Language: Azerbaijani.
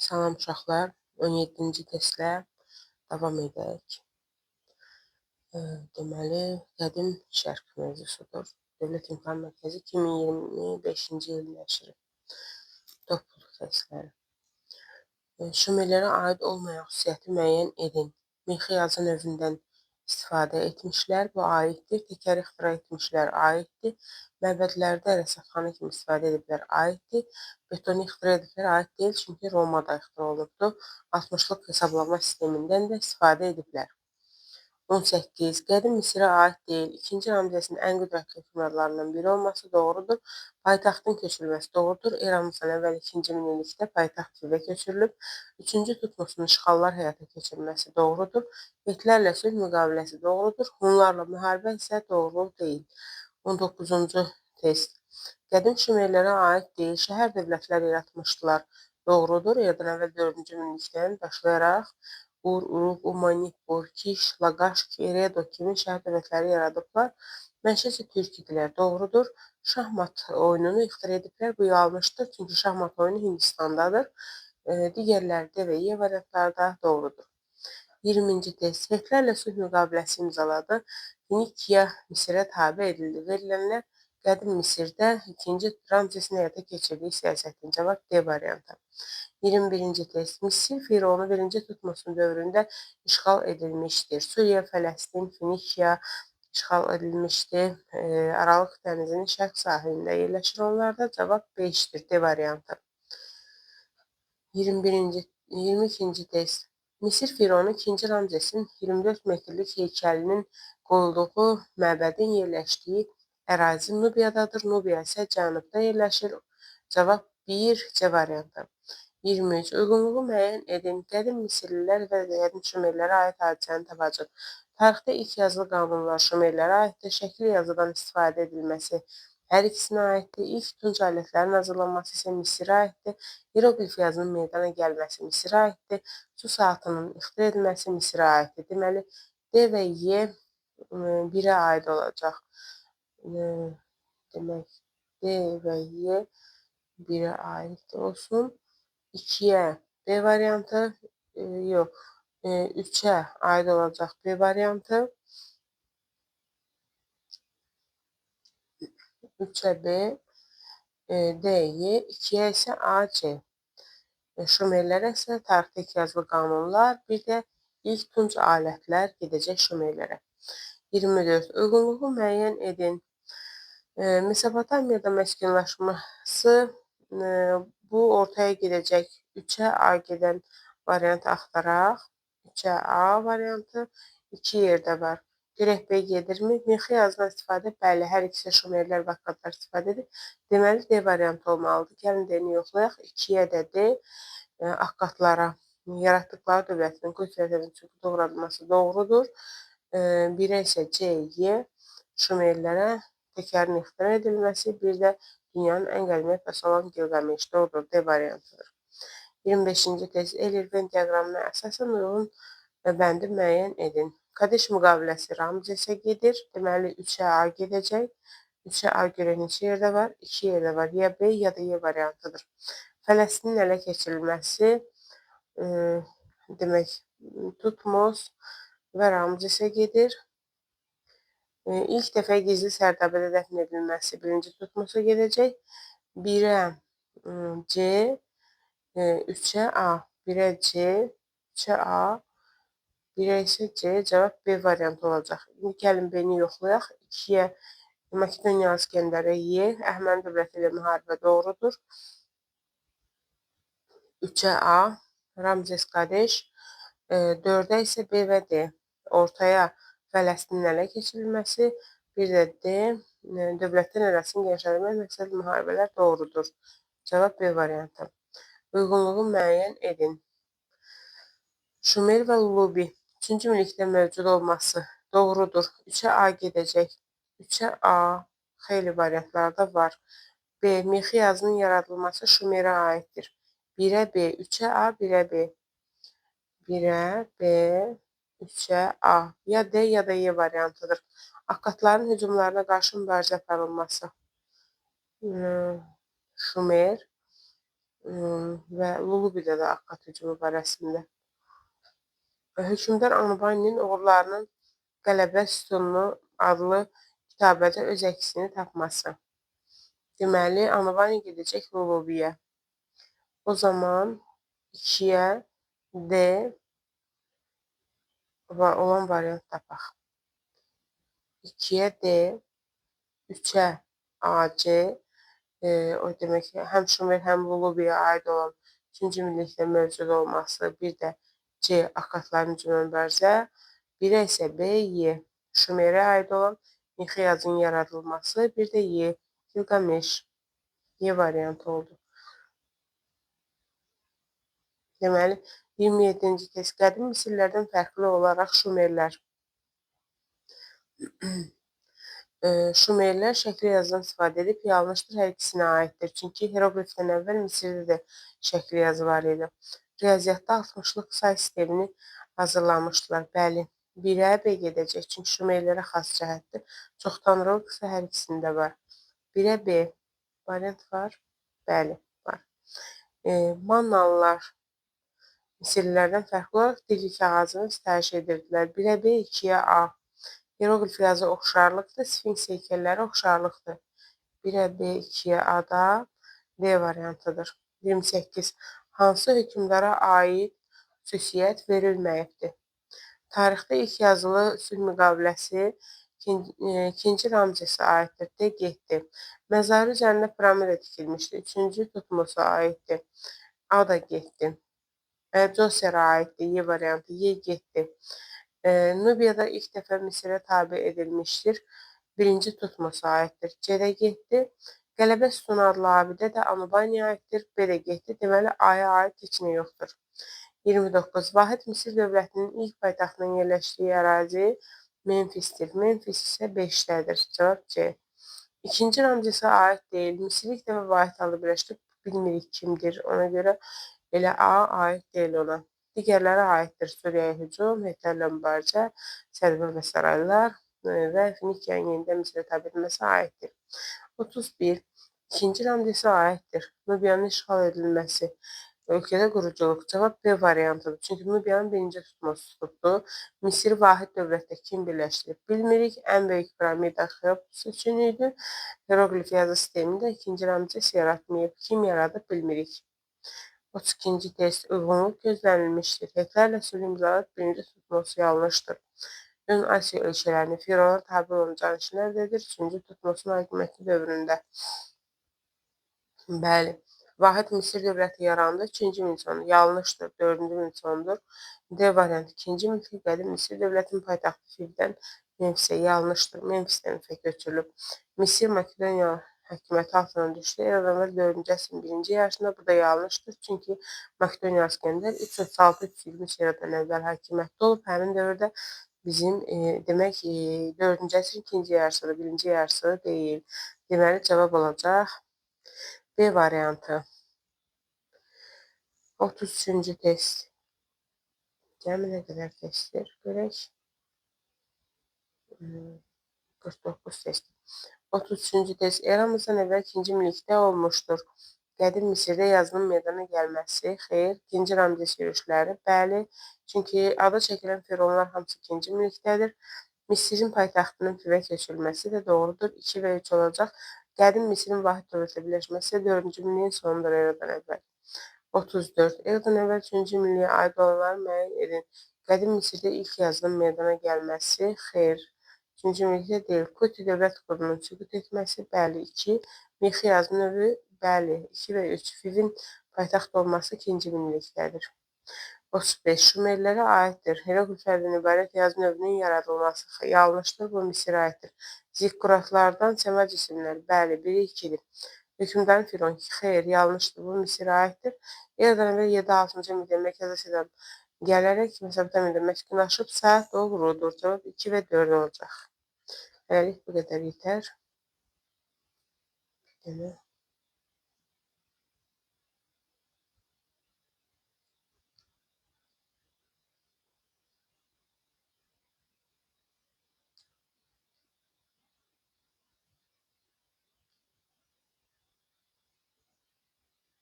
Salam uşaqlar, 17-ci testlə davam edək. Deməli, qədim şərq mövzusudur. Dövlət İmtahan Mərkəzi 2025-ci il nəşri. Topluluq testləri. Şumerlərə aid olmayan xüsusiyyəti müəyyən edin. Mixi yazı növündən istifadə etmişlər, bu aiddir. Təkər ixtira etmişlər, aiddir. Məbədlərdə rəsədxana kimi istifadə ediblər, aiddir. Betonu ixtira ediblər, aid deyil, çünki Romada ixtira olunubdur. 60-lıq hesablama sistemindən də istifadə ediblər. 18. Qədim Misirə aid deyil. 2-ci Ramzəsin ən qüdrətli hökmdarlarından biri olması doğrudur. Paytaxtın köçürülməsi doğrudur. Eramızdan əvvəl 2-ci minillikdə paytaxt Tivə köçürülüb. 3-cü Tutmosun işğallar həyata keçirilməsi doğrudur. Hitlərlə sülh müqaviləsi doğrudur. Hunlarla müharibə isə doğru deyil. 19-cu test. Qədim Şumerlərə aid deyil. Şəhər dövlətlər yaratmışdılar. Doğrudur. Eradan əvvəl 4-cü minillikdən başlayaraq Ur, Uruk, Umanipur, Kiş, Laqaş, Eredo kimi şəhər dövlətləri yaradıblar. Mənşəsi türk idilər, doğrudur. Şahmat oyununu ixtira ediblər, bu yanlışdır, çünki şahmat oyunu Hindistandadır. Digərləri D və E variantlarda doğrudur. 20-ci test. Hitlərlə sülh müqaviləsi imzaladı. Finikiya Misirə tabe edildi. Verilənlər qədim Misirdə 2-ci Ramzesin həyata keçirdiyi siyasətin cavab D variantı. 21-ci test. Misir Fironu 1-ci Tutmosun dövründə işğal edilmişdir. Suriya, Fələstin, Finikiya işğal edilmişdir. Aralıq dənizinin şərq sahilində yerləşir. Onlarda cavab 5-dir. D variantı. 22-ci test. Misir Fironu 2-ci Ramzesin 24 metrlik heykəlinin qoyulduğu məbədin yerləşdiyi ərazi Nubiyadadır. Nubiya isə cənubda yerləşir. Cavab 1, C variantı. 23. Uyğunluğu müəyyən edin. Qədim Misirlilər və qədim Şumerlərə aid hadisəni tapacaq. Tarixdə ilk yazılı qanunlar Şumerlərə aiddir. Şəkli yazıdan istifadə edilməsi hər ikisinə aiddir. İlk tunc alətlərinin hazırlanması isə Misirə aiddir. Hieroqlif yazının meydana gəlməsi Misirə aiddir. Su saatının ixtira edilməsi Misirə aiddir. Deməli, D və E 1-ə aid olacaq. Demək, D və E 1-ə aid olsun. 2-yə B variantı, yox, 3-ə aid olacaq B variantı. 3-ə B, D, E, 2-yə isə A, C. Şumerlərə isə tarixdə ilk yazılı qanunlar, bir də ilk tunc alətlər gedəcək Şumerlərə. 24. Uyğunluğu müəyyən edin. Mesopotamiyada məskunlaşması bu ortaya gedəcək 3-ə A gedən variantı axtaraq. 3-ə A variantı 2 yerdə var. Görək B gedirmi? Mixi yazıdan istifadə, bəli, hər ikisi Şumerlər və Akkadlar istifadə edir. Deməli, D variantı olmalıdır. Gəlin D-ni yoxlayaq. 2-yə də D, Akkadlara yaratdıqları dövlətin qüdrətinin çünki doğradılması doğrudur. 1-ə isə C, E, Şumerlərə təkərin ixtira edilməsi, bir də dünyanın ən qədim eposu olan Gilgameş doğrudur, D variantıdır. 25-ci test. Eyler-Venn diaqramına əsasən uyğun bəndi müəyyən edin. Kadeş müqaviləsi Ramzesə gedir. Deməli, 3-ə A gedəcək. 3-ə A görək neçə yerdə var? 2 yerdə var. Ya B, ya da E variantıdır. Fələstinin ələ keçirilməsi demək, Tutmos və Ramzesə gedir. İlk dəfə gizli sərdabədə dəfn edilməsi 1-ci Tutmosa gedəcək. 1-ə C, 3-ə A. 1-ə C, 3-ə A, 1-ə isə C. Cavab B variantı olacaq. İndi gəlin B-ni yoxlayaq. 2-yə Makedoniya İskəndərə E, Əhəməni dövləti ilə müharibə doğrudur. 3-ə A, Ramzes Qadeş. 4-ə isə B və D. Ortaya Fələstinin ələ keçirilməsi, bir də D, dövlətlər arasını genişləndirmək məqsədli müharibələr doğrudur. Cavab B variantı. Uyğunluğu müəyyən edin. Şumer və Lubi 3-cü minillikdə mövcud olması doğrudur. 3-ə A gedəcək. 3-ə A xeyli variantlarda var. B, mixi yazının yaradılması Şumerə aiddir. 1-ə B, 3-ə A, 1-ə B. 1-ə B, 3-ə A. Ya D, ya da E variantıdır. Akkadların hücumlarına qarşı mübarizə aparılması. Şumer. və Lulubidə də Akkad hücumu barəsində. Hökmdar Anbaninin Uğurlarının Qələbə Sütununu adlı kitabədə öz əksini tapması. Deməli, Anbani gedəcək Lulubiyə. O zaman 2-yə D olan variant tapaq. 2-yə D, 3-ə AC, o demək ki, həm Şumer, həm Lulubiyə aid olan 3-cü minillikdə mövcud olması, bir də C, Akkadların hücumu mübarizə, 1-ə isə B, Y, Şumerə aid olan Mixiyazın yaradılması, bir də Y, Gilgameş, Y variantı oldu. Deməli, 27-ci test. Qədim Misirlərdən fərqli olaraq Şumerlər. Şumerlər şəkli yazıdan istifadə edib, yanlışdır, hər ikisinə aiddir. Çünki hieroqlifdən əvvəl Misirdə də şəkli yazı var idi. Riyaziyyatda 60-lıq say sistemini hazırlamışdılar. Bəli, 1-ə B gedəcək, çünki Şumerlərə xas cəhətdir. Çoxtanrılıq isə hər ikisində var. 1-ə B variant var? Bəli, var. Mannalılar Misirlilərdən fərqli olaraq dilli kağızını sitayiş edirdilər. 1-ə B, 2-yə A. Hieroqlif yazı oxşarlıqdır, sfinks heykəlləri oxşarlıqdır. 1-ə B, 2-yə A-da D variantıdır. 28. Hansı hökmdara aid xüsusiyyət verilməyibdir? Tarixdə ilk yazılı sülh müqaviləsi 2-ci Ramzesa aiddir. D getdi. Məzarı üzərində piramida tikilmişdir. 3-cü Tutmosa aiddir. A da getdi. Coserə aiddir. Y variantı. Y getdi. Nubiyada ilk dəfə Misirə tabe edilmişdir. 1-ci Tutmosa aiddir. C də getdi. Qələbə Sütunu adlı abidə də Anubaniya aiddir. B də getdi. Deməli, A-ya aid heç nə yoxdur. 29. Vahid Misir dövlətinin ilk paytaxtının yerləşdiyi ərazi Memfisdir. Memfis isə 5-dədir. Cavab C. 2-ci Ramzesa aid deyil. Misir ilk dəfə vahid halda birləşdirib, bilmirik kimdir. Ona görə elə A aid deyil ona. Digərləri aiddir. Suriyaya hücum, Hitlerlə mübarizə, Sədr və saraylar və Finikiyanın yenidən Misirə tabe edilməsi aiddir. 31. 2-ci Ramzesa aiddir. Nubiyanın işğal edilməsi, ölkədə quruculuq. Cavab B variantıdır. Çünki Nubiyanın 1-ci Tutmosu tutdu. Misir vahid dövlətdə kim birləşdirib? Bilmirik. Ən böyük piramida Xeops üçün idi. Hieroqlif yazı sistemini də 2-ci Ramzes yaratmayıb. Kim yaradıb? Bilmirik. 32-ci test. Uyğunluq gözlənilmişdir. Hitlerlə sülh imzalanıb, 1-ci Tutmosu yanlışdır. Ön Asiya ölkələrini fironlar tabe olunacağını işlər edir. 3-cü Tutmosun hakimiyyəti dövründə. Bəli. Vahid Misir dövləti yarandı. 3-cü min sonu yanlışdır. 4-cü min sonudur. D variantı. 2-ci min qədim Misir dövlətinin paytaxtı Fivdən Memfisə yanlışdır. Memfisdən Mifə köçürülüb. Misir Makedoniya hakimiyyəti altına düşdü. Eradan 4-cü əsrin 1-ci yarısında bu da yanlışdır. Çünki Makedoniya İskəndər 336-323 eradan əvvəl hakimiyyətdə olub. Həmin dövrdə bizim demək 4-cü əsrin 2-ci yarısıdır, 1-ci yarısı deyil. Deməli cavab olacaq B variantı. 33-cü test. Cəmi nə qədər testdir? Görək. 49 test. 33-cü test. Eramızdan əvvəl 2-ci minillikdə olmuşdur. Qədim Misirdə yazının meydana gəlməsi. Xeyr. 2-ci Ramzes yürüşləri. Bəli. Çünki adı çəkilən fironlar hamısı 2-ci minillikdədir. Misirin paytaxtının Fivə köçürülməsi də doğrudur. 2 və 3 olacaq. Qədim Misirin vahid dövlətlə birləşməsi 4-cü minilliyin sonudur eradan əvvəl. 34. Eradan əvvəl 3-cü minilliyə aid olanları müəyyən edin. Qədim Misirdə ilk yazının meydana gəlməsi. Xeyr. 3-cü minillikdə deyil. Kuti dövlət qurulunun süqut etməsi. Bəli. 2. Mixi yazı növü. Bəli. 2 və 3. Fivin paytaxt olması 2-ci minillikdədir. 35. Şumerlərə aiddir. Hieroqliflərdən ibarət yazı növünün yaradılması yanlışdır. Bu Misirə aiddir. Zikkuratlardan səma cisimləri. Bəli. 1-i 2-dir. Hökmdarın firon. Xeyr. Yanlışdır. Bu Misirə aiddir. Eradan əvvəl 7-6-cı minillikdə Mərkəzi gələrək Mesopotamiyadan məskunlaşıb saat doğrudur. Cavab 2 və 4 olacaq. Hələlik bu qədər yetər.